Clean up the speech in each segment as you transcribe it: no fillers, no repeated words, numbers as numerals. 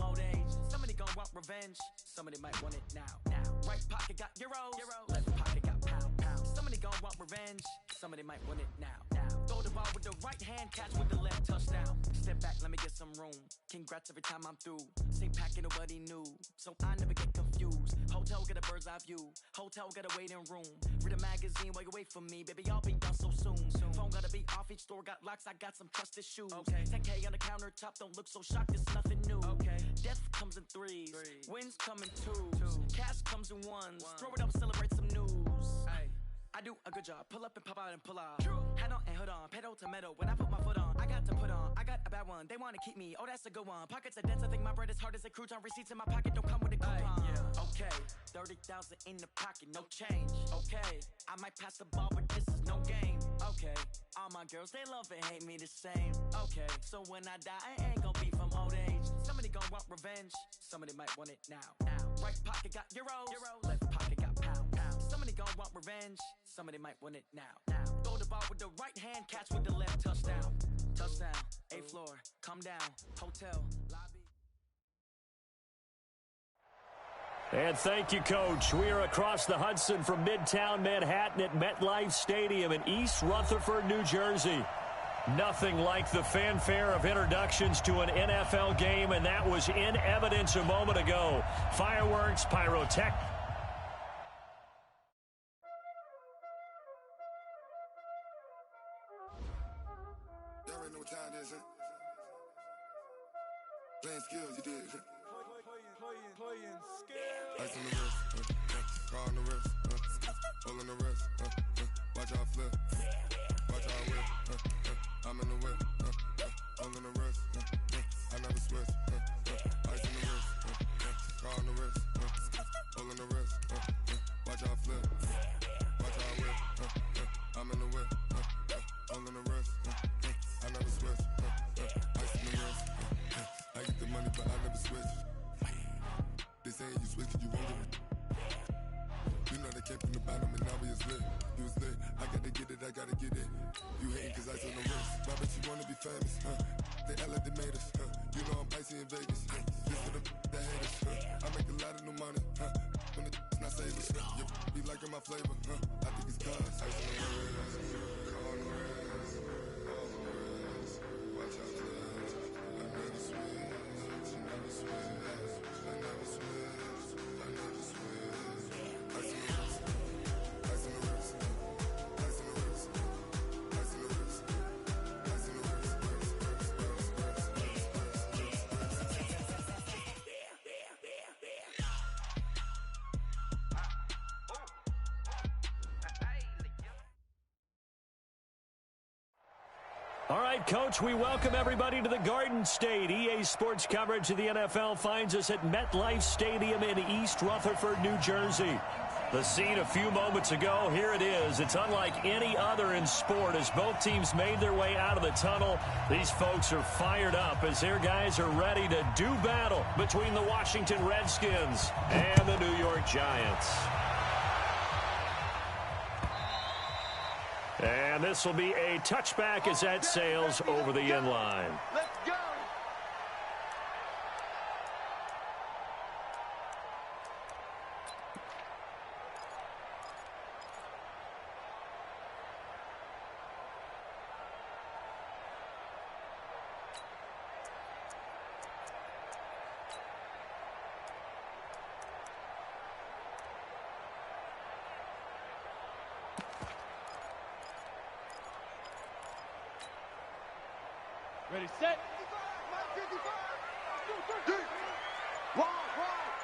Old age, somebody gon' want revenge. Somebody might want it now. Right pocket got euros, left pocket got pound. Somebody gon' want revenge. Somebody might want it now. Throw the ball with the right hand, catch with the left, touchdown. Step back, let me get some room. Congrats every time I'm through. Same packet, nobody knew, so I never get confused. Hotel get a bird's eye view. Hotel get a waiting room. Read a magazine while you wait for me, baby. I'll be done so soon. Phone gotta be off. Each store got locks. I got some trusted shoes. 10K on the countertop. Don't look so shocked. It's nothing new. Death comes in threes. Wins come in twos. Cash comes in ones. Throw it up, celebrate some news. I do a good job. Pull up and pop out and pull off. Hat on and hood on. Pedal to metal. When I put my foot on, I got to put on. I got a bad one. They want to keep me. Oh, that's a good one. Pockets are dense. I think my bread is hard as a crouton. Receipts in my pocket don't come with a coupon. Okay, 30,000 in the pocket, no change. Okay, I might pass the ball, but this is no game. Okay, all my girls, they love and hate me the same. Okay, so when I die, I ain't gonna be from old age. Somebody gon' want revenge. Somebody might want it now. Right pocket got euros, left pocket got pound. Somebody gon' want revenge. Somebody might want it now. Throw the ball with the right hand, catch with the left, touchdown. Touchdown, 8th floor, come down, hotel, lobby. And thank you, Coach. We are across the Hudson from Midtown Manhattan at MetLife Stadium in East Rutherford, New Jersey. Nothing like the fanfare of introductions to an NFL game, and that was in evidence a moment ago. Fireworks, pyrotechnics. Y'all already know what time it is, huh? Playing skills, you did. Playing skills. Ice on the wrist, car on the wrist, hole in the wrist, watch out flip, watch out whip, I'm in the whip, hole in the wrist, I never switch, ice on the wrist, car on the wrist, hole in the wrist, watch out flip, watch out whip, I'm in the whip, hole in the wrist, I never switch, ice on the wrist, I get the money but I never switch. They saying you switch, you won't get it. You know they came from the bottom and now we is lit. You was lit, I gotta get it, I gotta get it. You hating cause ice on the wrist. Why bet you wanna be famous, They act like they made us, You know I'm icy in Vegas, This for the that hate us, I make a lot of new money, When the not save us, You be liking my flavor, I think it's cause ice on the wrist, car on the wrist, all on the wrist. Watch out for this, I never switch, you never switch. I never switch, I never switch. Ice on the wrist, ice on the wrist, ice on the wrist, ice on the wrist, ice on the wrist, All right, Coach, we welcome everybody to the Garden State. EA Sports coverage of the NFL finds us at MetLife Stadium in East Rutherford, New Jersey. The scene a few moments ago, here it is. It's unlike any other in sport as both teams made their way out of the tunnel. These folks are fired up as their guys are ready to do battle between the Washington Redskins and the New York Giants. And this will be a touchback as that sails over the end line. Let's go! Ready, set.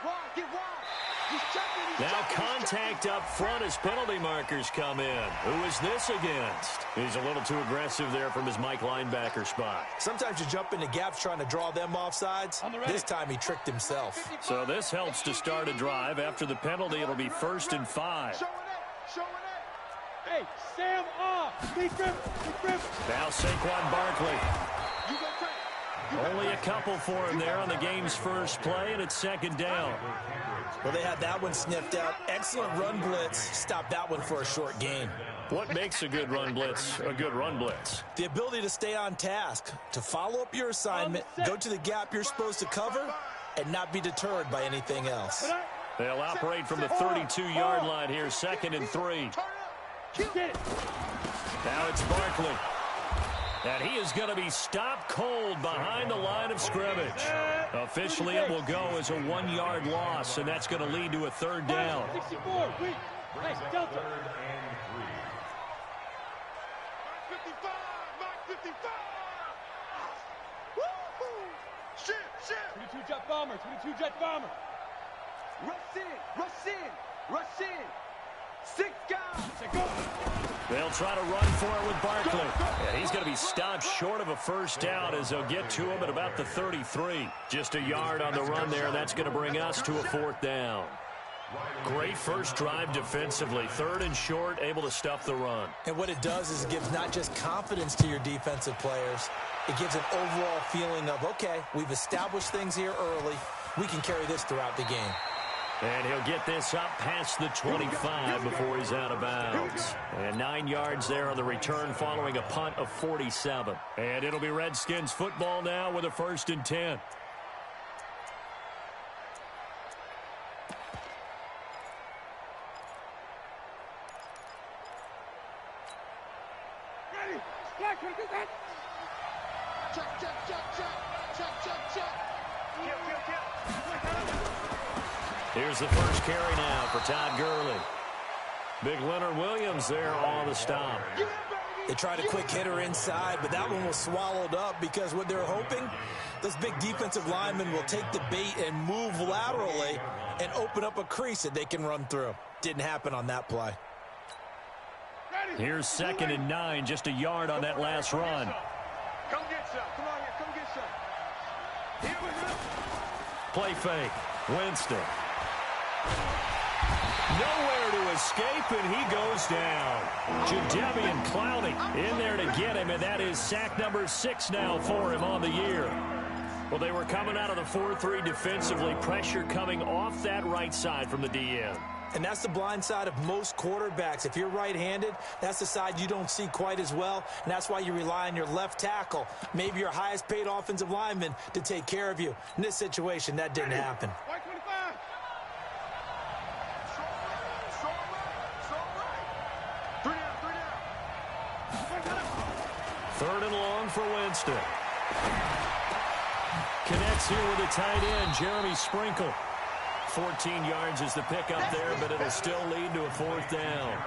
Wide, get wide. He's checking. Now contact up front as penalty markers come in. Who is this against? He's a little too aggressive there from his Mike linebacker spot. Sometimes you jump into gaps trying to draw them off sides. This time he tricked himself. So this helps to start a drive. After the penalty, it'll be 1st and 5. Hey, Sam off. Now Saquon Barkley. Only a couple for him there on the game's first play, and it's 2nd down. Well, they had that one sniffed out. Excellent run blitz. Stopped that one for a short gain. What makes a good run blitz a good run blitz? The ability to stay on task, to follow up your assignment, go to the gap you're supposed to cover, and not be deterred by anything else. They'll operate from the 32-yard line here, 2nd and 3. Now it's Barkley. And he is going to be stopped cold behind the line of scrimmage. Officially, it will go as a 1-yard loss, and that's going to lead to a 3rd down. 64, wait. Nice, Delta. 55. Woo-hoo. Shit. 22 jet bomber. Rush in. 6 guys. They'll try to run for it with Barkley. And he's going to be stopped short of a 1st down as they'll get to him at about the 33. Just a yard on the run there. That's going to bring us to a 4th down. Great first drive defensively. 3rd and short, able to stuff the run. And what it does is it gives not just confidence to your defensive players, it gives an overall feeling of, okay, we've established things here early. We can carry this throughout the game. And he'll get this up past the 25 before he's out of bounds. And 9 yards there on the return following a punt of 47. And it'll be Redskins football now with a 1st and 10. Here's the first carry now for Todd Gurley. Big Leonard Williams there on the stop. They tried a quick hitter inside, but that one was swallowed up because what they're hoping, those big defensive linemen will take the bait and move laterally and open up a crease that they can run through. Didn't happen on that play. Here's 2nd and 9, just a yard on that last run. Come get some. Come on here. Come get some. Here we go. Play fake. Winston. Nowhere to escape, and he goes down. Jadeveon Clowney in there to get him, and that is sack number 6 now for him on the year. Well, they were coming out of the 4-3 defensively. Pressure coming off that right side from the DN. And that's the blind side of most quarterbacks. If you're right-handed, that's the side you don't see quite as well, and that's why you rely on your left tackle, maybe your highest-paid offensive lineman, to take care of you. In this situation, that didn't happen. White 25. 3rd and long for Winston. Connects here with a tight end, Jeremy Sprinkle. 14 yards is the pickup there, but it'll still lead to a 4th down.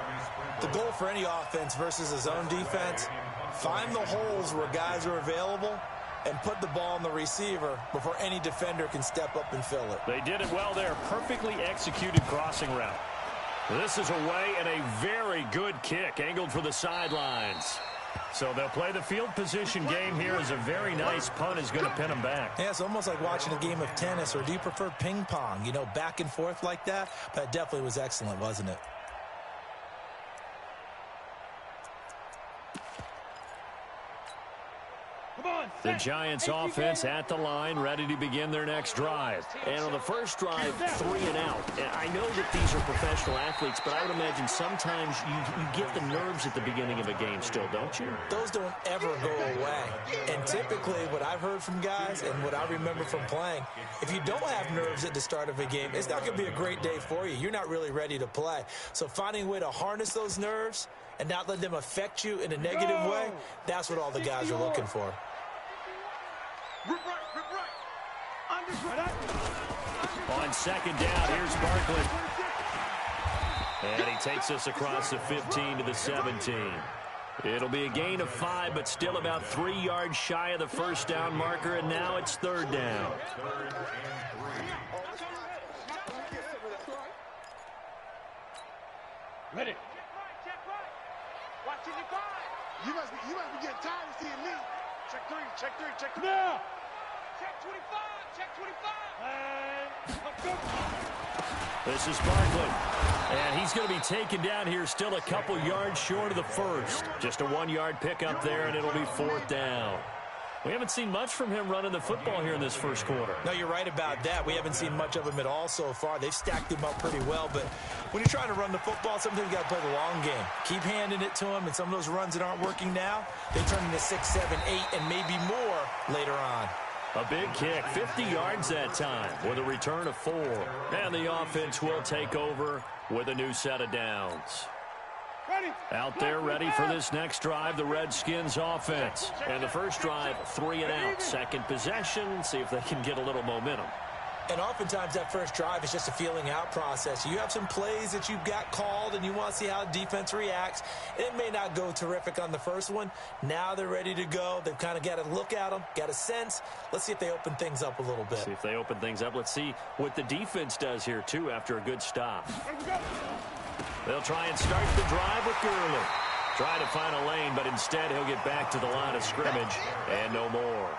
The goal for any offense versus a zone defense, find the holes where guys are available and put the ball on the receiver before any defender can step up and fill it. They did it well there. Perfectly executed crossing route. This is away and a very good kick, angled for the sidelines. So they'll play the field position game here as a very nice punt is going to pin them back. Yeah, it's almost like watching a game of tennis, or do you prefer ping pong? You know, back and forth like that? But it definitely was excellent, wasn't it? The Giants offense at the line, ready to begin their next drive. And on the first drive, 3 and out. And I know that these are professional athletes, but I would imagine sometimes you get the nerves at the beginning of a game still, don't you? Those don't ever go away. And typically what I've heard from guys and what I remember from playing, if you don't have nerves at the start of a game, it's not going to be a great day for you. You're not really ready to play. So finding a way to harness those nerves and not let them affect you in a negative way, that's what all the guys are looking for. Rip right. On 2nd down, here's Barkley. And he takes us across the 15 to the 17. It'll be a gain of 5, but still about 3 yards shy of the 1st down marker, and now it's 3rd down. You must be getting tired of seeing me. Check three. Now. Check 25. Check 25. And let's go. This is Barkley. And he's going to be taken down here still a couple yards short of the first. Just a 1-yard pickup there, and it'll be 4th down. We haven't seen much from him running the football here in this first quarter. No, you're right about that. We haven't seen much of him at all so far. They've stacked him up pretty well, but when you're trying to run the football, sometimes you got to play the long game. Keep handing it to him, and some of those runs that aren't working now, they turn into 6, 7, 8, and maybe more later on. A big kick, 50 yards that time with a return of 4. And the offense will take over with a new set of downs. Out there ready for this next drive, the Redskins offense. And the first drive, 3 and out. Second possession, see if they can get a little momentum. And oftentimes that first drive is just a feeling out process. You have some plays that you've got called and you want to see how the defense reacts. And it may not go terrific on the first one. Now they're ready to go. They've kind of got to look at them, got a sense. Let's see if they open things up a little bit. See if they open things up. Let's see what the defense does here, too, after a good stop. They'll try and start the drive with Gurley. Try to find a lane, but instead he'll get back to the line of scrimmage and no more.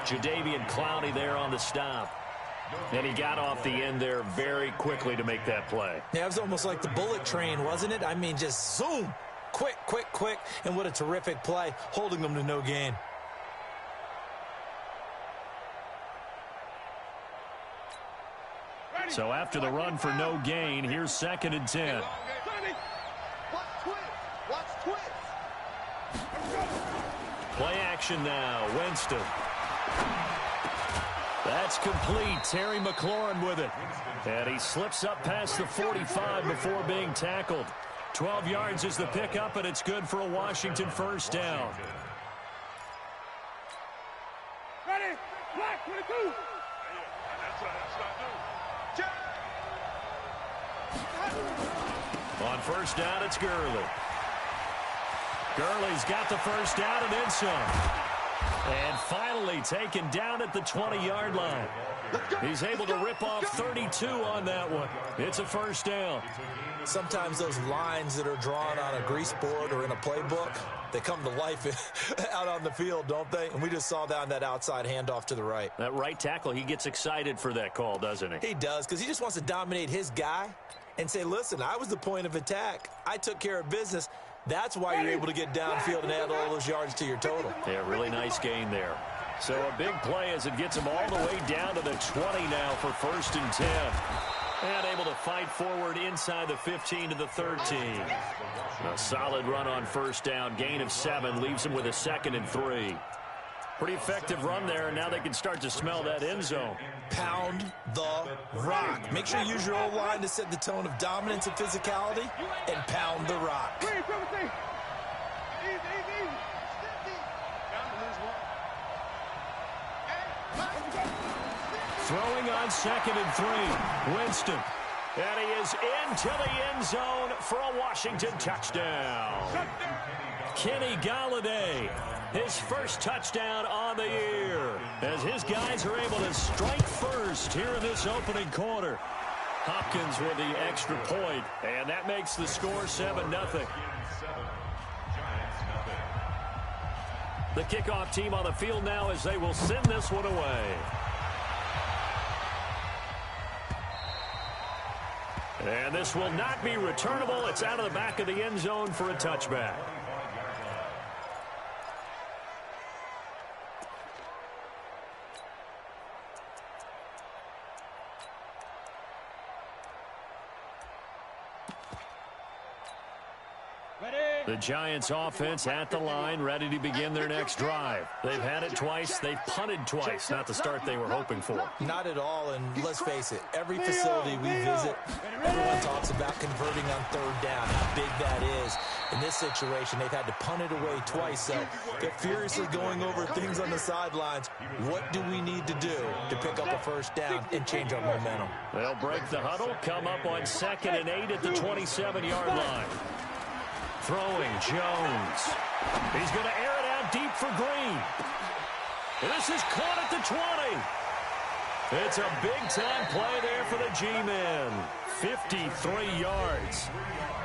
Jadeveon Clowney there on the stop. And he got off the end there very quickly to make that play. Yeah, it was almost like the bullet train, wasn't it? I mean, just zoom. Quick. And what a terrific play, holding them to no gain. So after the run for no gain, here's 2nd and 10. Watch twist. Play action now. Winston. That's complete. Terry McLaurin with it. And he slips up past the 45 before being tackled. 12 yards is the pickup, and it's good for a Washington first down. Ready. Black 22. On first down, it's Gurley. Gurley's got the first down and then some. And finally taken down at the 20-yard line. He's able to rip off 32 on that one. It's a first down. Sometimes those lines that are drawn on a grease board or in a playbook, they come to life out on the field, don't they? And we just saw down that outside handoff to the right. That right tackle, he gets excited for that call, doesn't he? He does, because he just wants to dominate his guy and say, listen, I was the point of attack. I took care of business. That's why you're able to get downfield and add all those yards to your total. Yeah, really nice gain there. So a big play as it gets him all the way down to the 20 now for 1st and 10. And able to fight forward inside the 15 to the 13. A solid run on first down. Gain of 7 leaves him with a 2nd and 3. Pretty effective run there, and now they can start to smell that end zone. Pound the rock. Make sure you use your O-line to set the tone of dominance and physicality, and pound the rock. Throwing on 2nd and 3. Winston. And he is into the end zone for a Washington touchdown. Kenny Golladay, his first touchdown on the year, as his guys are able to strike first here in this opening quarter. Hopkins with the extra point, and that makes the score 7-0. The kickoff team on the field now as they will send this one away. And this will not be returnable. It's out of the back of the end zone for a touchback. The Giants offense at the line, ready to begin their next drive. They've had it twice. They've punted twice. Not the start they were hoping for. Not at all, and let's face it, every facility we visit, everyone talks about converting on 3rd down, how big that is. In this situation, they've had to punt it away twice, so they're furiously going over things on the sidelines. What do we need to do to pick up a first down and change our momentum? They'll break the huddle, come up on 2nd and 8 at the 27-yard line. Throwing, Jones. He's going to air it out deep for Green. This is caught at the 20. It's a big-time play there for the G-men. 53 yards.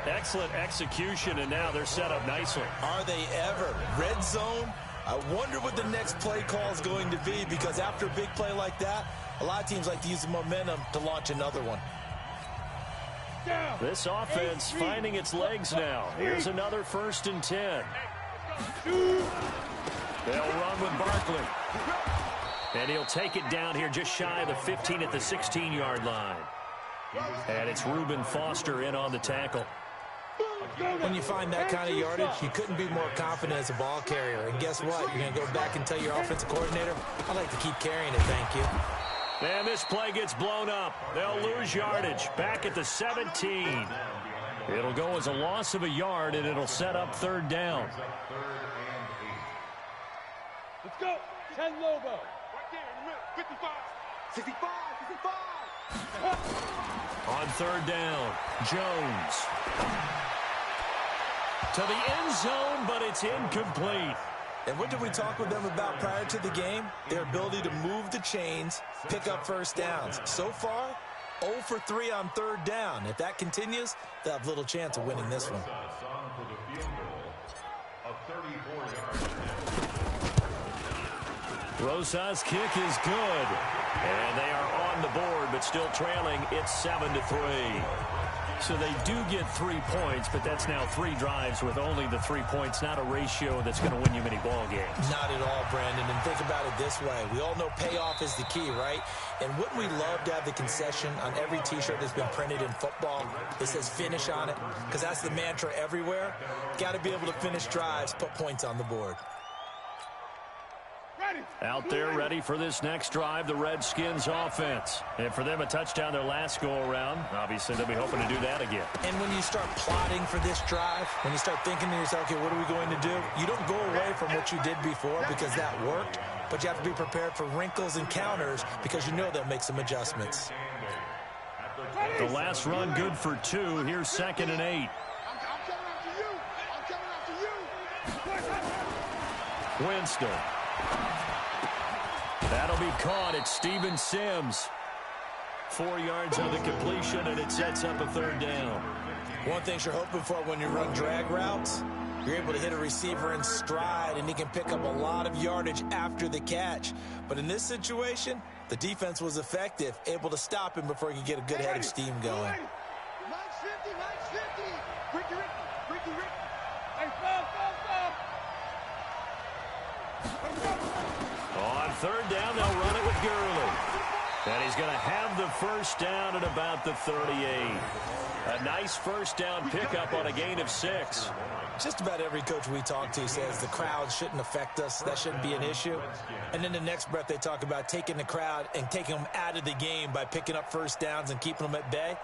Excellent execution, and now they're set up nicely. Are they ever? Red zone? I wonder what the next play call is going to be, because after a big play like that, a lot of teams like to use the momentum to launch another one. This offense finding its legs now. Here's another 1st and 10. They'll run with Barkley. And he'll take it down here just shy of the 15 at the 16-yard line. And it's Reuben Foster in on the tackle. When you find that kind of yardage, you couldn't be more confident as a ball carrier. And guess what? You're going to go back and tell your offensive coordinator, I'd like to keep carrying it, thank you. And this play gets blown up. They'll lose yardage back at the 17. It'll go as a loss of a yard, and it'll set up 3rd down. Let's go. 10 Lobo. Right there in the middle. 55. 65. 65. On 3rd down, Jones. To the end zone, but it's incomplete. And what did we talk with them about prior to the game? Their ability to move the chains, pick up 1st downs. So far, 0 for 3 on 3rd down. If that continues, they'll have little chance of winning this one. Rosa's kick is good. And they are on the board, but still trailing. It's 7-3. So they do get 3 points, but that's now 3 drives with only the 3 points. Not a ratio that's going to win you many ball games. Not at all, Brandon. And think about it this way. We all know payoff is the key, right? And wouldn't we love to have the concession on every T-shirt that's been printed in football that says finish on it? Because that's the mantra everywhere. Got to be able to finish drives, put points on the board. Out there ready for this next drive, the Redskins offense. And for them, a touchdown their last go-around. Obviously, they'll be hoping to do that again. And when you start plotting for this drive, when you start thinking to yourself, okay, what are we going to do? You don't go away from what you did before because that worked, but you have to be prepared for wrinkles and counters because you know they'll make some adjustments. The last run good for 2. Here's 2nd and 8. I'm coming after you. I'm coming after you. Winston. That'll be caught. It's Steven Sims. 4 yards on the completion, and it sets up a 3rd down. One thing you're hoping for when you run drag routes, you're able to hit a receiver in stride, and he can pick up a lot of yardage after the catch. But in this situation, the defense was effective, able to stop him before he could get a good head of steam going. Mike's 50. Mike's 50. Ricky. Hey, stop. On 3rd down, they'll run it with Gurley. And he's going to have the 1st down at about the 38. A nice 1st down pickup on a gain of 6. Just about every coach we talk to says the crowd shouldn't affect us. That shouldn't be an issue. And then the next breath they talk about taking the crowd and taking them out of the game by picking up 1st downs and keeping them at bay.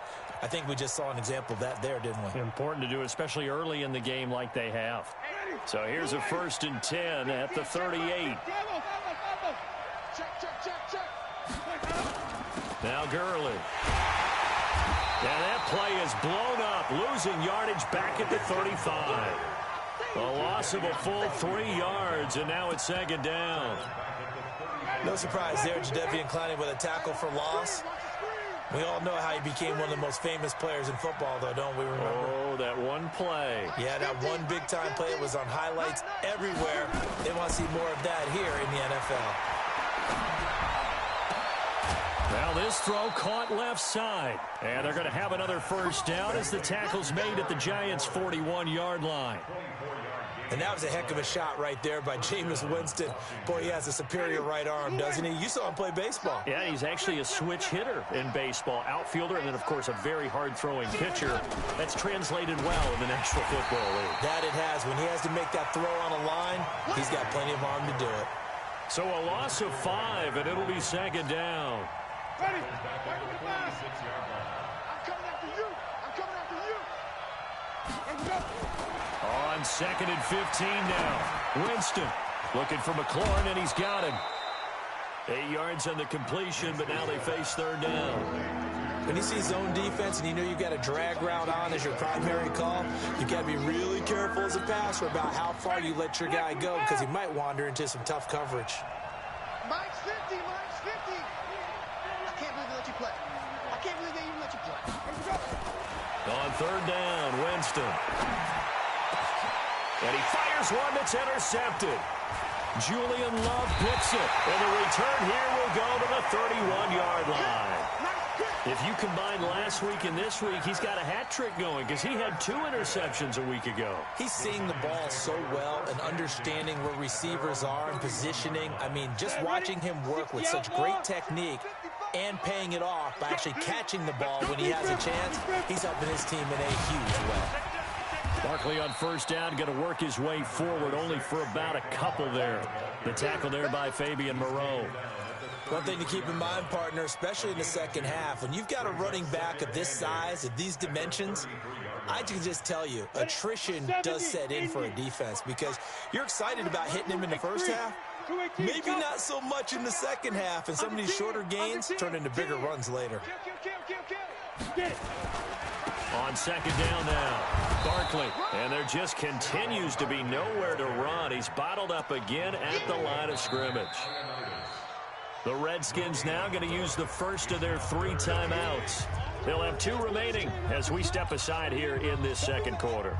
I think we just saw an example of that there, didn't we? Important to do, especially early in the game like they have. So here's a 1st and 10 at the 38. Check. Now Gurley. And that play is blown up, losing yardage back at the 35. A loss of a full 3 yards, and now it's 2nd down. No surprise there, Jadeveon Clowney with a tackle for loss. We all know how he became one of the most famous players in football, though, don't we remember? Oh, that one play. Yeah, that one big-time play. It was on highlights everywhere. They want to see more of that here in the NFL. Now this throw caught left side. And they're going to have another 1st down as the tackle's made at the Giants' 41-yard line. And that was a heck of a shot right there by Jameis Winston. Boy, he has a superior right arm, doesn't he? You saw him play baseball. Yeah, he's actually a switch hitter in baseball. Outfielder, and then, of course, a very hard-throwing pitcher. That's translated well in the National Football League. That it has. When he has to make that throw on a line, he's got plenty of arm to do it. So a loss of 5, and it'll be 2nd down. Ready. Back to the pass. I'm coming after you. Let's go. On 2nd and 15 now. Winston looking for McLaurin, and he's got him. 8 yards on the completion, but now they face 3rd down. When you see zone defense and you know you've got a drag route on as your primary call, you've got to be really careful as a passer about how far you let your guy go because he might wander into some tough coverage. Mike's 50. On third down, Winston. And he fires one that's intercepted. Julian Love picks it. And the return here will go to the 31-yard line. If you combine last week and this week, he's got a hat trick going because he had 2 interceptions a week ago. He's seeing the ball so well and understanding where receivers are and positioning. I mean, just watching him work with such great technique and paying it off by actually catching the ball when he has a chance, he's helping his team in a huge way. Barkley on first down, going to work his way forward, only for about a couple there. The tackle there by Fabian Moreau. One thing to keep in mind, partner, especially in the second half, when you've got a running back of this size, of these dimensions, I can just tell you, attrition does set in for a defense because you're excited about hitting him in the first half, maybe not so much in the second half, and some of these shorter gains turn into bigger runs later. On second down now, Barkley, and there just continues to be nowhere to run. He's bottled up again at the line of scrimmage. The Redskins now going to use the first of their 3 timeouts. They'll have 2 remaining as we step aside here in this second quarter.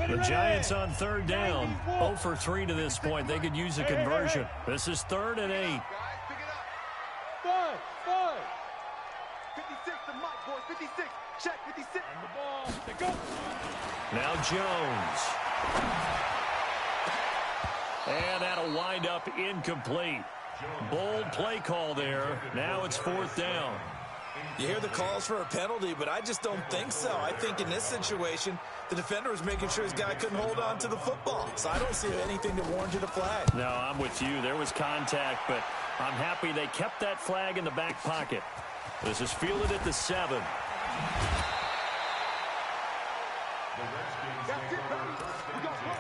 The Giants on third down, 0 for 3 to this point. They could use a conversion. This is 3rd and 8. 5. 56 to Mike, boys. 56. Check 56. And the ball. They go. Now Jones. And that'll wind up incomplete. Bold play call there. Now it's 4th down. You hear the calls for a penalty, but I just don't think so. I think in this situation, the defender was making sure his guy couldn't hold on to the football. So I don't see anything to warrant a flag. No, I'm with you. There was contact, but I'm happy they kept that flag in the back pocket. This is fielded at the 7. That's it, baby. We got one.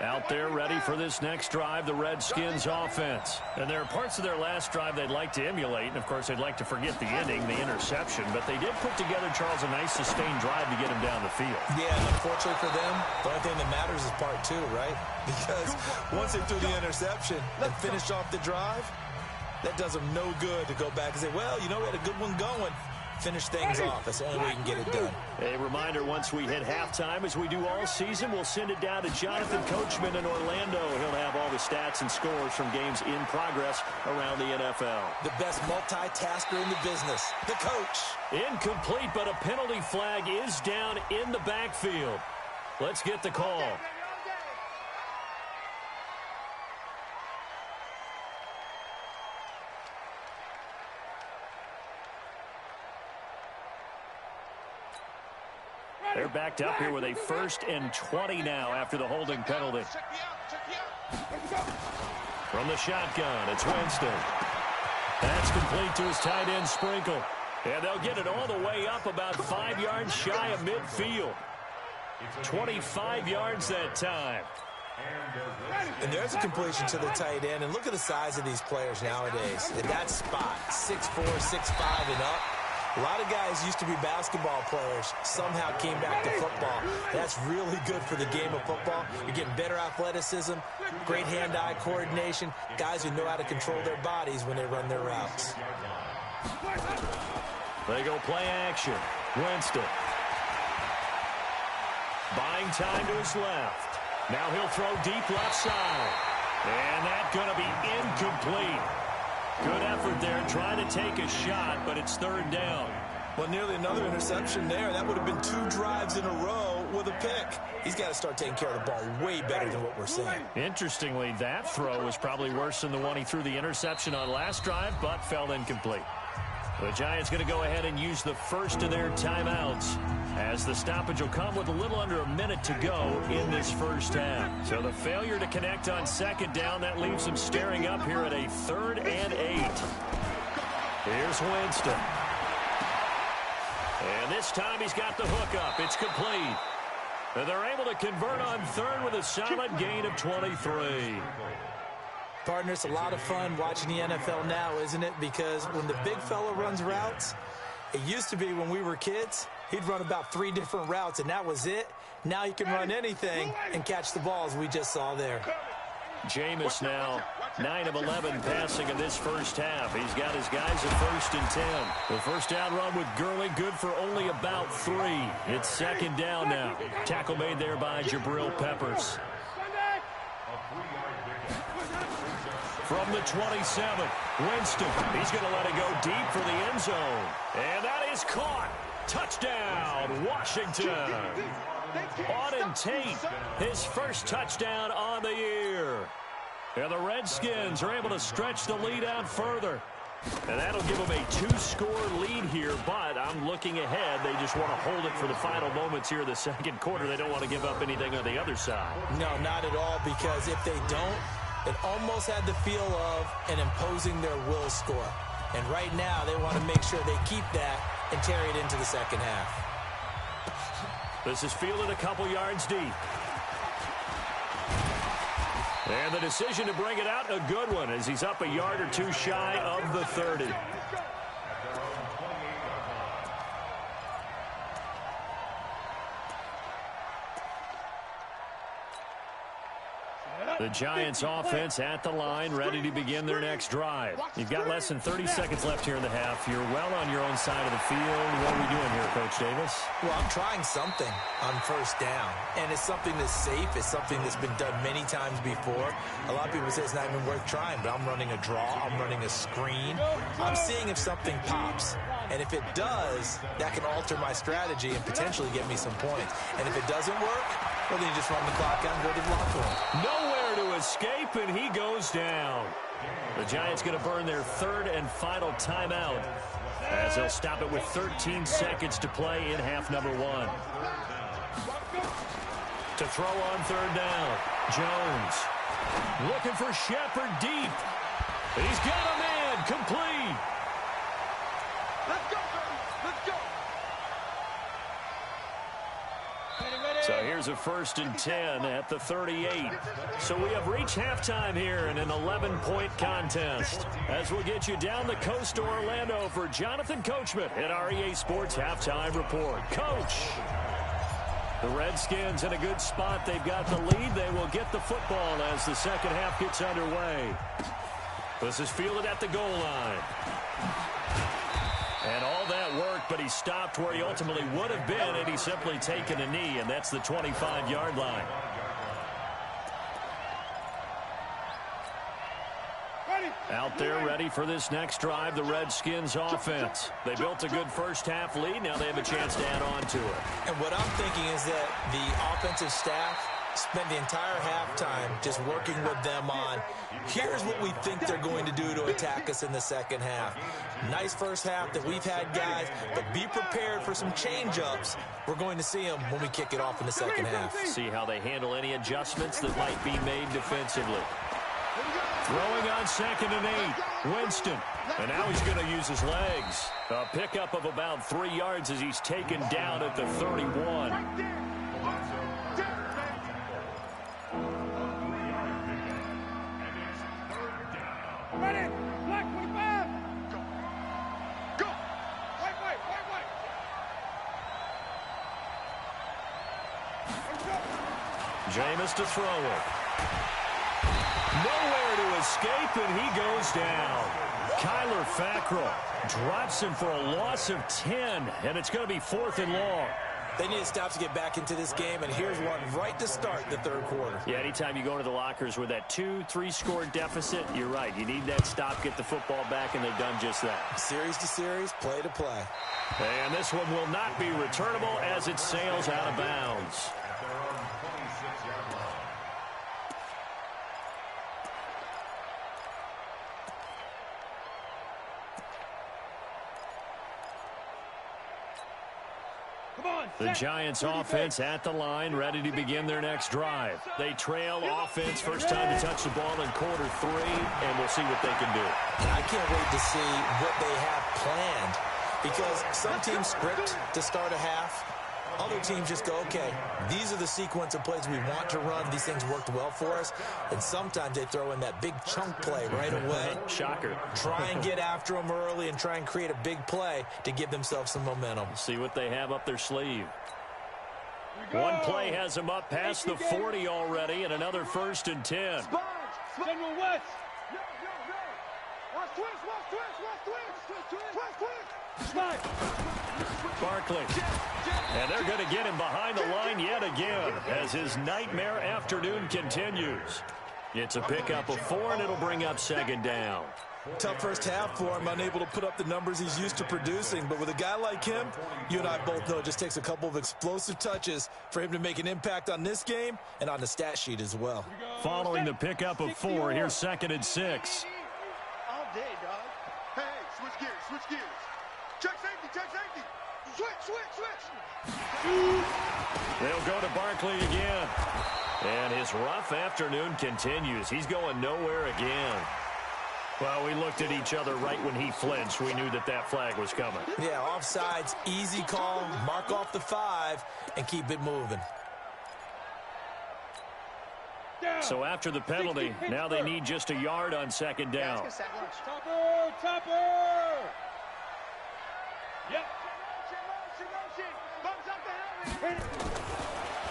Out there ready for this next drive, the Redskins offense. And there are parts of their last drive they'd like to emulate. And, of course, they'd like to forget the ending, the interception. But they did put together, Charles, a nice sustained drive to get him down the field. Yeah, and unfortunately for them, the only thing that matters is part 2, right? Because once they threw the interception and finished off the drive, that does them no good to go back and say, well, you know, we had a good one going. Finish things off. That's the only way you can get it done. A reminder, once we hit halftime, as we do all season, we'll send it down to Jonathan Coachman in Orlando. He'll have all the stats and scores from games in progress around the NFL. The best multitasker in the business, the coach. Incomplete, but a penalty flag is down in the backfield. Let's get the call. They're backed up here with a 1st and 20 now after the holding penalty. From the shotgun, it's Winston. That's complete to his tight end, Sprinkle. And they'll get it all the way up about 5 yards shy of midfield. 25 yards that time. And there's a completion to the tight end. And look at the size of these players nowadays. In that spot, 6'4", 6'5", and up. A lot of guys used to be basketball players, somehow came back to football. That's really good for the game of football. You're getting better athleticism, great hand-eye coordination, guys who know how to control their bodies when they run their routes. They go play action. Winston. Buying time to his left. Now he'll throw deep left side. And that's going to be incomplete. Good effort there, trying to take a shot, but it's 3rd down. Well, nearly another interception there. That would have been 2 drives in a row with a pick. He's got to start taking care of the ball way better than what we're seeing. Interestingly, that throw was probably worse than the one he threw the interception on last drive, but fell incomplete. The Giants going to go ahead and use the first of their timeouts, as the stoppage will come with a little under a minute to go in this first half. So the failure to connect on second down, that leaves them staring up here at a 3rd and 8. Here's Winston. And this time he's got the hook up. It's complete. And they're able to convert on 3rd with a solid gain of 23. Partner, it's a lot of fun watching the NFL now, isn't it? Because when the big fella runs routes, it used to be when we were kids, he'd run about 3 different routes, and that was it. Now he can run anything and catch the balls we just saw there. Jameis now 9 of 11 passing in this first half. He's got his guys at 1st and 10. The first down run with Gurley good for only about 3. It's 2nd down now. Tackle made there by Jabril Peppers. From the 27, Winston. He's going to let it go deep for the end zone. And that is caught. Touchdown, Washington. Auden Tate, his first touchdown on the year. And the Redskins are able to stretch the lead out further. And that'll give them a 2-score lead here, but I'm looking ahead. They just want to hold it for the final moments here in the second quarter. They don't want to give up anything on the other side. No, not at all, because if they don't, it almost had the feel of an imposing their will score. And right now, they want to make sure they keep that and carry it into the second half. This is fielded a couple yards deep. And the decision to bring it out, a good one, as he's up a yard or 2 shy of the 30. The Giants offense at the line, ready to begin their next drive. You've got less than 30 seconds left here in the half. You're well on your own side of the field. What are we doing here, Coach Davis? Well, I'm trying something on first down, and it's something that's safe. It's something that's been done many times before. A lot of people say it's not even worth trying, but I'm running a draw. I'm running a screen. I'm seeing if something pops. And if it does, that can alter my strategy and potentially get me some points. And if it doesn't work, well, then you just run the clock out and go to the locker room. Nowhere to escape, and he goes down. The Giants going to burn their 3rd and final timeout, as they'll stop it with 13 seconds to play in half number 1. To throw on 3rd down, Jones looking for Shepard deep. He's got a man, complete. Let's go, baby. Let's go. So here's a 1st and 10 at the 38. So we have reached halftime here in an 11-point contest. As we'll get you down the coast to Orlando for Jonathan Coachman at our EA Sports Halftime Report. Coach, the Redskins in a good spot. They've got the lead. They will get the football as the second half gets underway. This is fielded at the goal line. And all that worked, but he stopped where he ultimately would have been, and he's simply taken a knee, and that's the 25-yard line. Out there ready for this next drive, the Redskins offense. They built a good first half lead. Now they have a chance to add on to it. And what I'm thinking is that the offensive staff spent the entire halftime just working with them on, here's what we think they're going to do to attack us in the second half. Nice first half that we've had, guys, but be prepared for some change-ups. We're going to see them when we kick it off in the second half. See how they handle any adjustments that might be made defensively. Throwing on 2nd and 8, Winston. And now he's going to use his legs. A pickup of about 3 yards as he's taken down at the 31. Ready? Black 25. Go. Go. White. Jameis to throw it. Nowhere to escape, and he goes down. Kyler Fackrell drops him for a loss of 10, and it's going to be 4th and long. They need to stop to get back into this game, and here's one right to start the third quarter. Yeah, anytime you go into the lockers with that 2-3 score deficit, you're right. You need that stop, get the football back, and they've done just that. Series to series, play to play. And this one will not be returnable as it sails out of bounds. The Giants offense at the line, ready to begin their next drive. They trail offense, first time to touch the ball in quarter 3, and we'll see what they can do. I can't wait to see what they have planned, because some teams script to start a half. Other teams just go, okay, these are the sequence of plays we want to run. These things worked well for us. And sometimes they throw in that big chunk play right away. Shocker. Try and get after them early and try and create a big play to give themselves some momentum. See what they have up their sleeve. One play has them up past the 40 already, and another 1st and 10. General West. Yo. Watch twist. Slide. Barkley. And they're going to get him behind the line yet again as his nightmare afternoon continues. It's a pickup of 4, and it'll bring up second down. Tough first half for him, unable to put up the numbers he's used to producing. But with a guy like him, you and I both know it just takes a couple of explosive touches for him to make an impact on this game and on the stat sheet as well. Following the pickup of 4, here's 2nd and 6. All day, dog. Hey, switch gears. Check safety. Switch. They'll go to Barkley again. And his rough afternoon continues. He's going nowhere again. Well, we looked at each other right when he flinched. We knew that flag was coming. Yeah, offsides, easy call, mark off the 5, and keep it moving. So after the penalty, now they need just a yard on second down. Topper! Yep.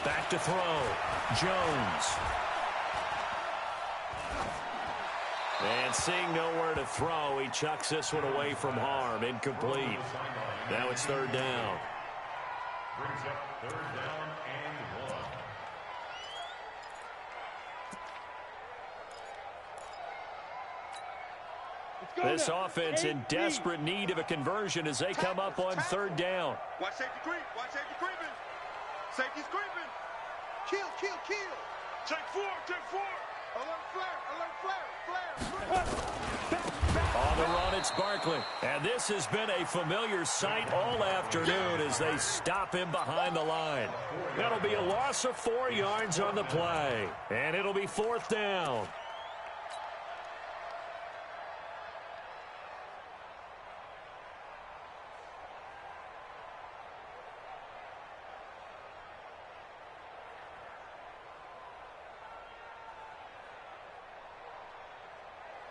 Back to throw. Jones. And seeing nowhere to throw, he chucks this one away from harm. Incomplete. Now it's 3rd down. Brings up 3rd down and 1. This offense in desperate need of a conversion as they come up on 3rd down. Watch safety creep. Safety's creeping. Kill. Check 4. Alert flare. On the run, it's Barkley. And this has been a familiar sight all afternoon as they stop him behind the line. That'll be a loss of 4 yards on the play. And it'll be 4th down.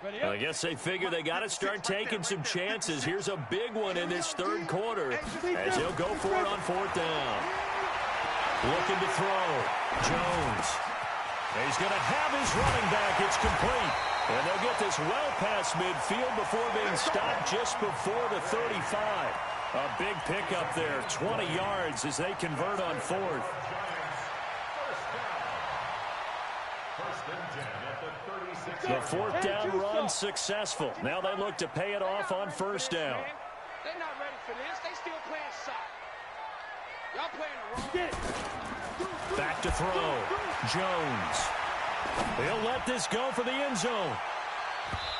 I guess they figure they got to start taking some chances. Here's a big one in this 3rd quarter as he'll go for it on 4th down. Looking to throw. Jones. He's going to have his running back. It's complete. And they'll get this well past midfield before being stopped just before the 35. A big pickup there, 20 yards as they convert on 4th. The 4th down run successful. Now they look to pay it off on 1st down. They're not ready for this. They still playing soft. Y'all playing the wrong. Back to throw. Jones. He'll let this go for the end zone.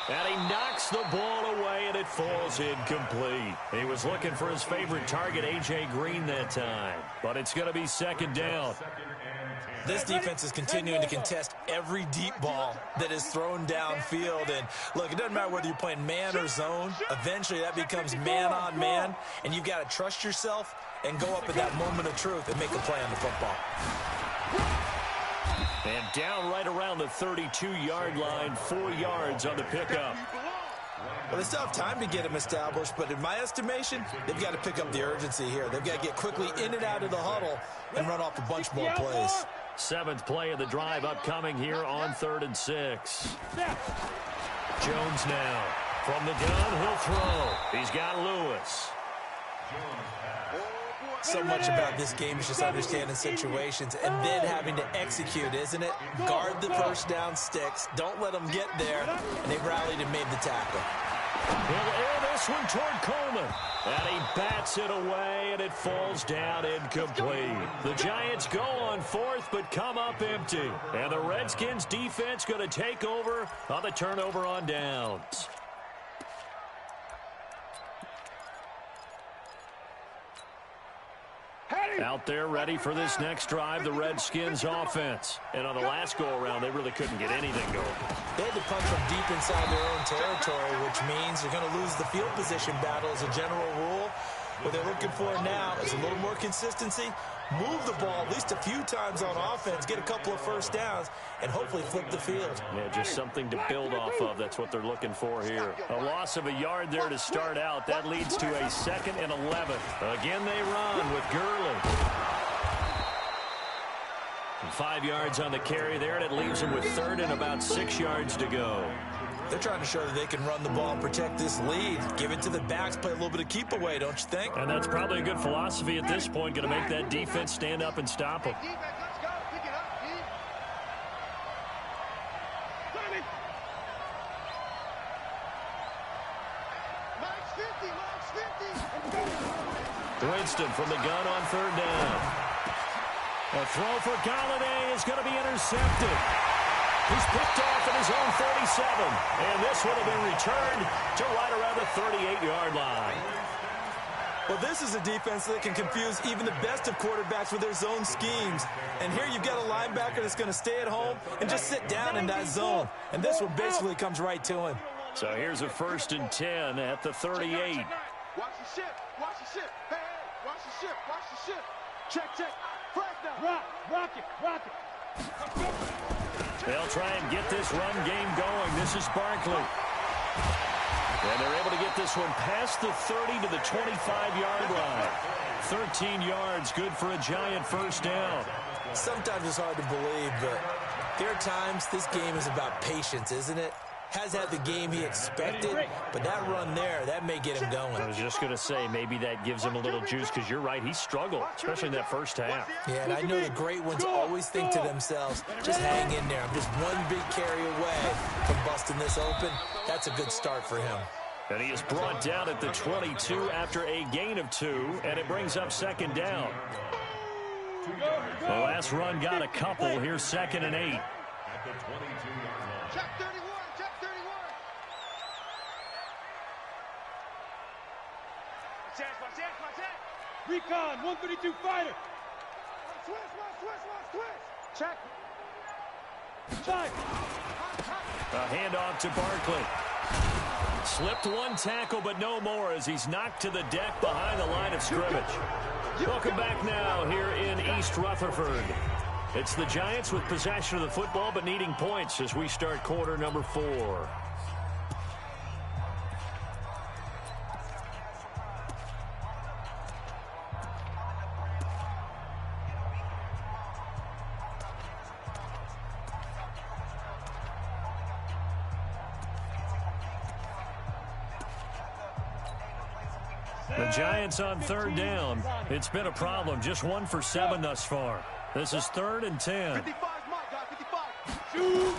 And he knocks the ball away, and it falls incomplete. He was looking for his favorite target, A.J. Green, that time. But it's going to be 2nd down. This defense is continuing to contest every deep ball that is thrown downfield. And, look, it doesn't matter whether you're playing man or zone. Eventually, that becomes man-on-man, and you've got to trust yourself and go up at that moment of truth and make a play on the football. And down right around the 32-yard line, 4 yards on the pickup. Well, they still have time to get him established, but in my estimation, they've got to pick up the urgency here. They've got to get quickly in and out of the huddle and run off a bunch more plays. 7th play of the drive upcoming here on 3rd and 6. Jones now. From the gun, he'll throw. He's got Lewis. So much about this game is just understanding situations and then having to execute, isn't it? Guard the first down sticks. Don't let them get there. And they rallied and made the tackle. He'll air this one toward Coleman. And he bats it away, and it falls down incomplete. The Giants go on 4th, but come up empty. And the Redskins defense going to take over on the turnover on downs. Out there ready for this next drive, the Redskins offense. And on the last go-around, they really couldn't get anything going. They had to punch from deep inside their own territory, which means they're going to lose the field position battle as a general rule. What they're looking for now is a little more consistency, move the ball at least a few times on offense, get a couple of first downs, and hopefully flip the field. Yeah, just something to build off of. That's what they're looking for here. A loss of a yard there to start out. That leads to a 2nd and 11. Again, they run with Gurley. 5 yards on the carry there, and it leaves them with third and about 6 yards to go. They're trying to show that they can run the ball and protect this lead. Give it to the backs, play a little bit of keep away, don't you think? And that's probably a good philosophy at this point, going to make that defense stand up and stop them. Let's go. Pick it up, D. Mike's 50. Winston from the gun on third down. A throw for Galladay is going to be intercepted. He's picked off at his own 37. And this one will be returned to right around the 38-yard line. Well, this is a defense that can confuse even the best of quarterbacks with their zone schemes. And here you've got a linebacker that's going to stay at home and just sit down in that zone. And this one basically comes right to him. So here's a 1st and 10 at the 38. Watch the ship. Watch the ship. Hey, watch the ship. Watch the ship. Check. Flag now. Rock it. They'll try and get this run game going. This is Barkley. And they're able to get this one past the 30 to the 25-yard line. 13 yards, good for a giant first down. Sometimes it's hard to believe, but there are times this game is about patience, isn't it? Has had the game he expected, but that run there, that may get him going. I was just going to say, maybe that gives him a little juice, because you're right, he struggled, especially in that first half. Yeah, and I know the great ones always think to themselves, just hang in there. I'm just one big carry away from busting this open. That's a good start for him. And he is brought down at the 22 after a gain of 2, and it brings up 2nd down. The last run got a couple. Here's 2nd and 8. At the 22-yard line. Check 31. Recon, 132 fighter. Switch. Check. A handoff to Barkley. Slipped one tackle, but no more as he's knocked to the deck behind the line of scrimmage. Welcome back now here in East Rutherford. It's the Giants with possession of the football, but needing points as we start quarter number 4. The Giants on third down. It's been a problem. Just 1 for 7 thus far. This is 3rd and 10. 55, my guy, 55.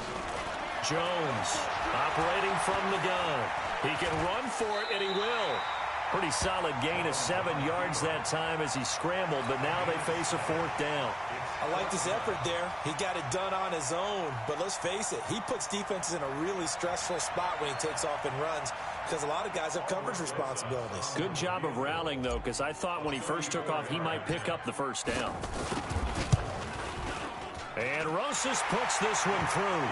Jones operating from the gun. He can run for it, and he will. Pretty solid gain of 7 yards that time as he scrambled, but now they face a 4th down. I like this effort there. He got it done on his own. But let's face it, he puts defenses in a really stressful spot when he takes off and runs because a lot of guys have coverage responsibilities. Good job of rallying, though, because I thought when he first took off, he might pick up the first down. And Rosas puts this one through.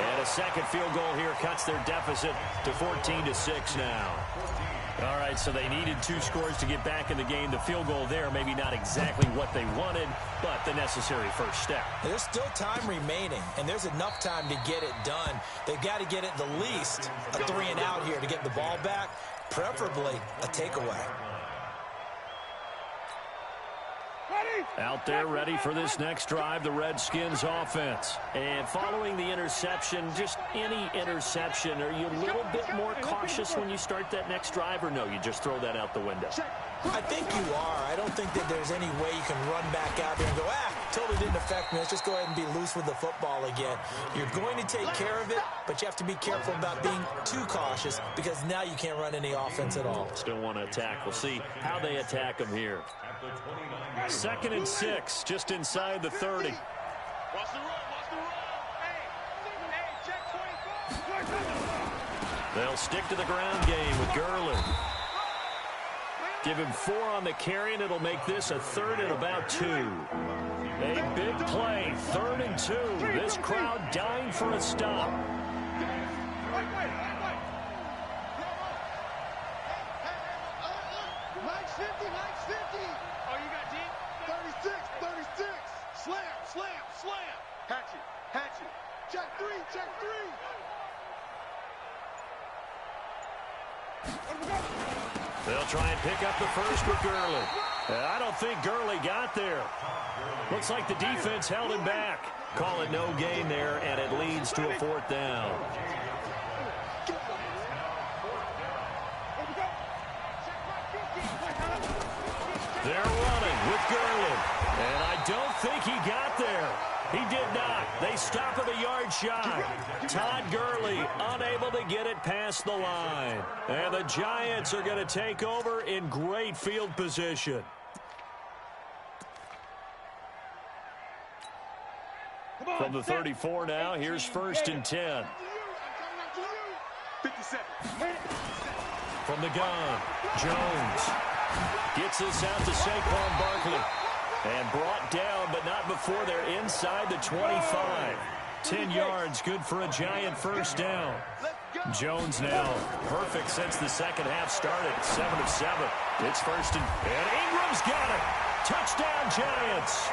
And a second field goal here cuts their deficit to 14-6 now. All right, so they needed 2 scores to get back in the game. The field goal there, maybe not exactly what they wanted, but the necessary first step. There's still time remaining, and there's enough time to get it done. They've got to get at the least a 3-and-out here to get the ball back, preferably a takeaway. Out there ready for this next drive, the Redskins offense. And following the interception, just any interception, are you a little bit more cautious when you start that next drive, or no, you just throw that out the window? I think you are. I don't think that there's any way you can run back out there and go, totally didn't affect me. Let's just go ahead and be loose with the football again. You're going to take care of it, but you have to be careful about being too cautious because now you can't run any offense at all. Still want to attack. We'll see how they attack them here. 2nd and 6, just inside the 30. Watch the run. Hey, check 24. They'll stick to the ground game with Gurley. Give him 4 on the carry, and it'll make this a 3rd and about 2. A big play, 3rd and 2. This crowd dying for a stop. Mike's 50. Oh, you got deep? 36. Slam. Hatchet. Check 3. They'll try and pick up the first with Gurley. I don't think Gurley got there. Looks like the defense held him back. Call it no gain there, and it leads to a 4th down. They're running with Gurley, and I don't think he got there. He did not. They stop him a yard shy. Todd Gurley unable to get it past the line. And the Giants are going to take over in great field position. From the 34 now, here's 1st and 10. 57. From the gun, Jones gets this out to Saquon Barkley. And brought down, but not before they're inside the 25. 10 yards, good for a Giant 1st down. Jones now perfect since the second half started. 7 of 7. It's 1st and Ingram's got it. Touchdown, Giants.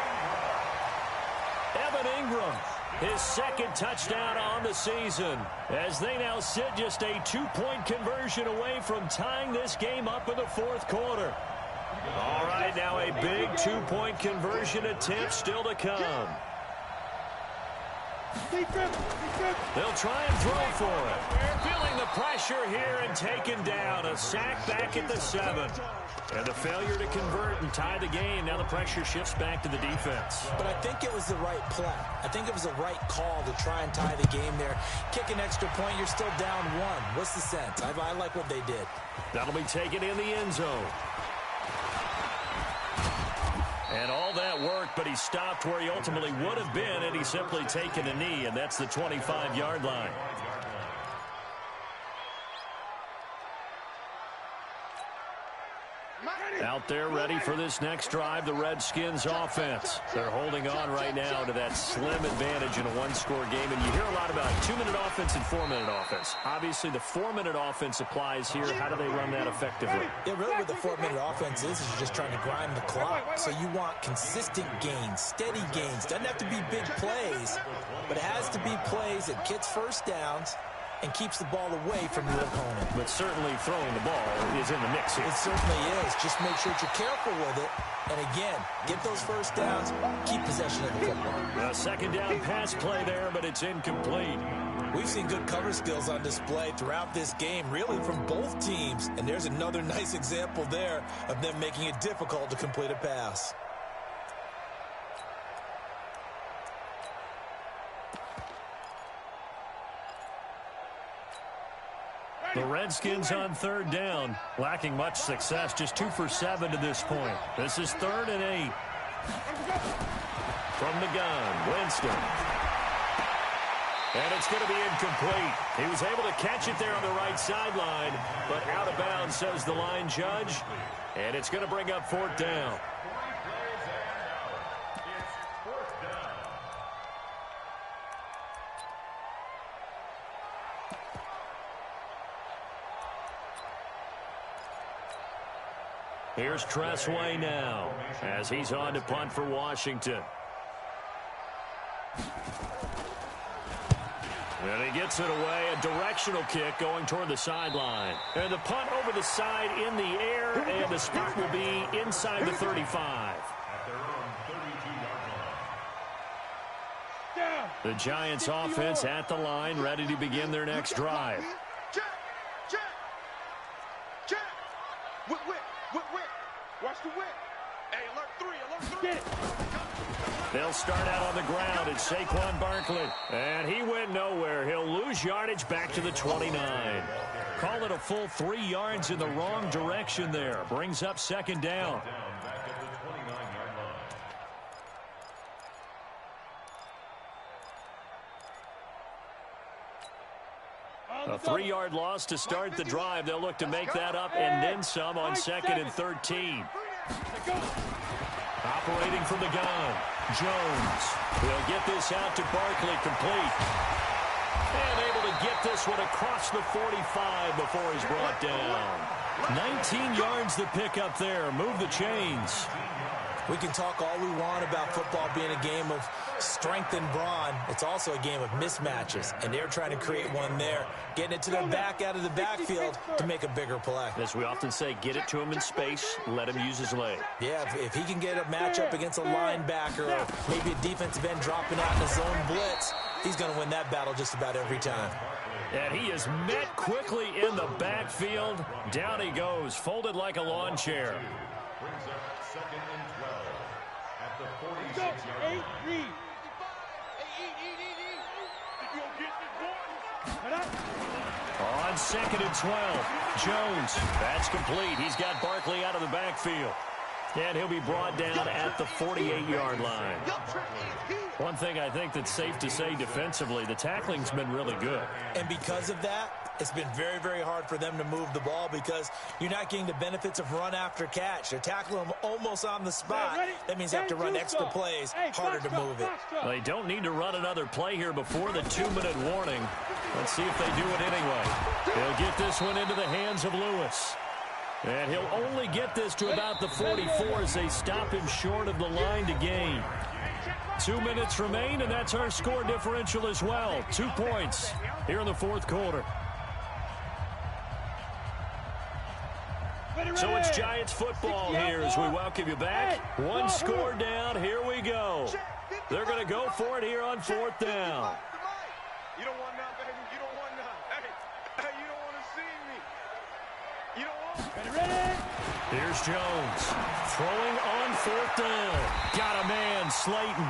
Evan Ingram, his 2nd touchdown on the season, as they now sit just a 2-point conversion away from tying this game up in the 4th quarter. All right, now a big 2-point conversion attempt still to come. They'll try and throw for it. Feeling the pressure here and taken down. A sack back at the 7. And the failure to convert and tie the game. Now the pressure shifts back to the defense. But I think it was the right play. I think it was the right call to try and tie the game there. Kick an extra point, you're still down 1. What's the sense? I like what they did. That'll be taken in the end zone. And all that worked, but he stopped where he ultimately would have been, and he's simply taken a knee, and that's the 25-yard line. Out there ready for this next drive, the Redskins offense. They're holding on right now to that slim advantage in a 1-score game. And you hear a lot about 2-minute offense and 4-minute offense. Obviously, the 4-minute offense applies here. How do they run that effectively? Yeah, really what the 4-minute offense is you're just trying to grind the clock. So you want consistent gains, steady gains. Doesn't have to be big plays, but it has to be plays that gets 1st downs and keeps the ball away from your opponent. But certainly throwing the ball is in the mix here. It certainly is. Just make sure that you're careful with it. And again, get those 1st downs, keep possession of the football. A 2nd down pass play there, but it's incomplete. We've seen good cover skills on display throughout this game, really from both teams. And there's another nice example there of them making it difficult to complete a pass. The Redskins on 3rd down, lacking much success, just 2 for 7 to this point. This is 3rd and 8. From the gun, Winston. And it's going to be incomplete. He was able to catch it there on the right sideline, but out of bounds, says the line judge. And it's going to bring up 4th down. Here's Tressway now as he's on to punt for Washington. And he gets it away, a directional kick going toward the sideline. And the punt over the side in the air, and the spot will be inside the 35. The Giants offense at the line, ready to begin their next drive. Watch the whip. Hey, alert 3, alert 3. Get it. They'll start out on the ground. It's Saquon Barkley. And he went nowhere. He'll lose yardage back to the 29. Call it a full 3 yards in the wrong direction there. Brings up 2nd down. A 3-yard loss to start the drive. They'll look to make that up and then some on 2nd and 13. Operating from the gun, Jones. He'll get this out to Barkley, complete. And able to get this one across the 45 before he's brought down. 19 yards to pick up there. Move the chains. We can talk all we want about football being a game of strength and brawn. It's also a game of mismatches, and they're trying to create one there, getting it to their back out of the backfield to make a bigger play. As we often say, get it to him in space, let him use his leg. Yeah, if he can get a matchup against a linebacker or maybe a defensive end dropping out in a zone blitz, he's going to win that battle just about every time. And he is met quickly in the backfield. Down he goes, folded like a lawn chair. Brings up 2nd and 12 at the 46-yard line. On 2nd and 12, Jones. That's complete. He's got Barkley out of the backfield. And he'll be brought down at the 48-yard line. One thing I think that's safe to say defensively, the tackling's been really good. And because of that, it's been very, very hard for them to move the ball because you're not getting the benefits of run after catch. They're tackling them almost on the spot. That means you have to run extra plays, harder to move it. Well, they don't need to run another play here before the 2-minute warning. Let's see if they do it anyway. He'll get this one into the hands of Lewis. And he'll only get this to about the 44 as they stop him short of the line to gain. 2 minutes remain, and that's our score differential as well. 2 points here in the fourth quarter. So it's Giants football here as we welcome you back. One score down. Here we go. They're going to go for it here on 4th down. You don't want none, baby. You don't want none. Hey, you don't want to see me. You don't want. Ready? Here's Jones throwing on 4th down. Got a man, Slayton.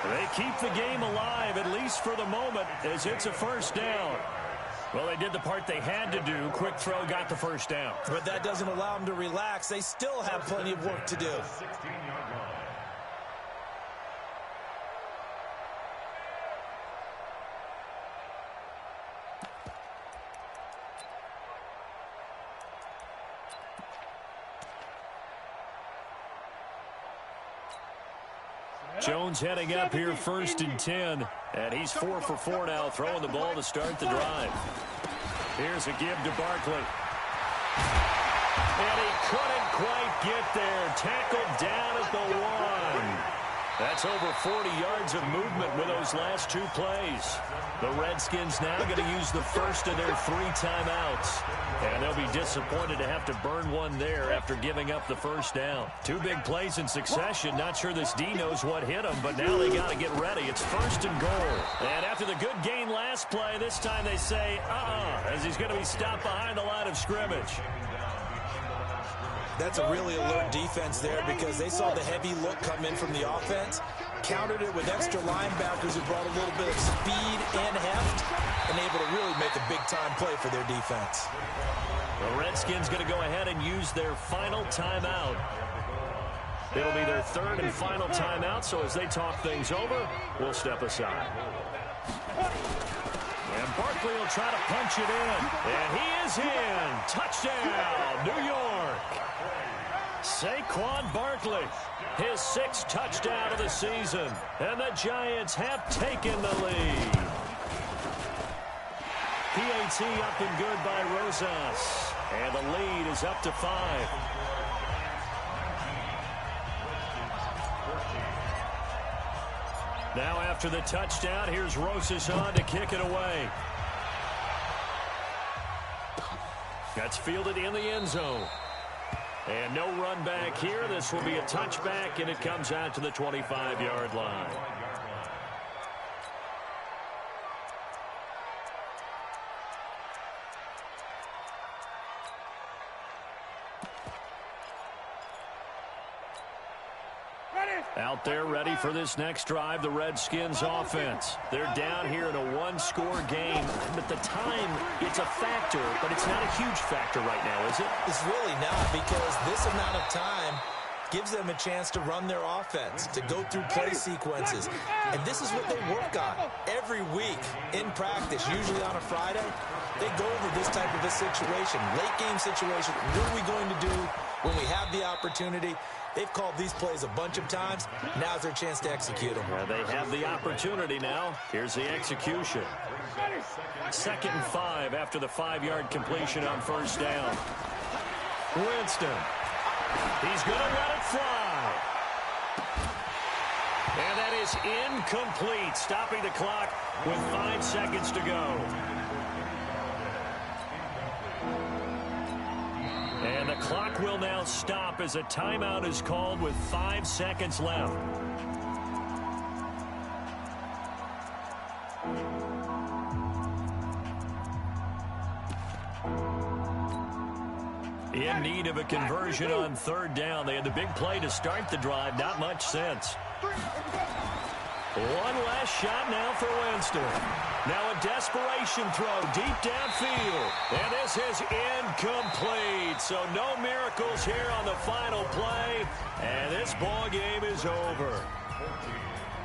They keep the game alive, at least for the moment, as it's a first down. Well, they did the part they had to do. Quick throw got the first down. But that doesn't allow them to relax. They still have plenty of work to do. 16-yard line. Jones heading up here 1st and 10. And he's 4 for 4 now, throwing the ball to start the drive. Here's a give to Barkley. And he couldn't quite get there. Tackled down at the 1. That's over 40 yards of movement with those last 2 plays. The Redskins now going to use the first of their 3 timeouts. And they'll be disappointed to have to burn one there after giving up the first down. 2 big plays in succession. Not sure this D knows what hit them, but now they got to get ready. It's 1st and goal. And after the good gain last play, this time they say, as he's going to be stopped behind the line of scrimmage. That's a really alert defense there because they saw the heavy look come in from the offense, countered it with extra linebackers who brought a little bit of speed and heft, and able to really make a big-time play for their defense. The Redskins going to go ahead and use their final timeout. It'll be their 3rd and final timeout, so as they talk things over, we'll step aside. And Barkley will try to punch it in. And he is in. Touchdown, New York. Saquon Barkley, his 6th touchdown of the season. And the Giants have taken the lead. PAT up and good by Rosas. And the lead is up to 5. Now after the touchdown, here's Rosas on to kick it away. That's fielded in the end zone. And no run back here. This will be a touchback, and it comes out to the 25-yard line. Out there ready for this next drive, the Redskins offense. They're down here in a 1-score game. But the time, it's a factor, but it's not a huge factor right now, is it? It's really not, because this amount of time gives them a chance to run their offense, to go through play sequences. And this is what they work on every week in practice, usually on a Friday. They go over this type of a situation, late game situation. What are we going to do when we have the opportunity? They've called these plays a bunch of times. Now's their chance to execute them. Yeah, they have the opportunity now. Here's the execution. 2nd and 5 after the 5-yard completion on 1st down. Winston. He's going to let it fly. And that is incomplete, stopping the clock with 5 seconds to go. And the clock will now stop as a timeout is called with 5 seconds left. In need of a conversion on third down. They had the big play to start the drive. Not much sense. One last shot now for Winston. Now a desperation throw deep downfield. And this is incomplete. So no miracles here on the final play. And this ball game is over.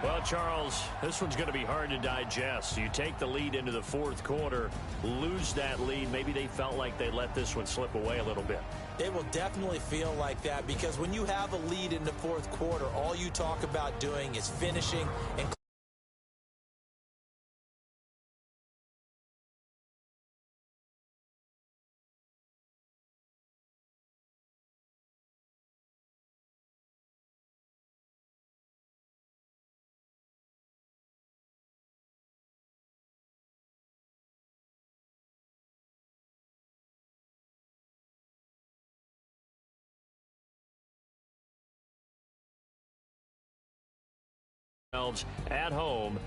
Well, Charles, this one's going to be hard to digest. You take the lead into the fourth quarter, lose that lead. Maybe they felt like they let this one slip away a little bit. It will definitely feel like that because when you have a lead in the fourth quarter, all you talk about doing is finishing and at home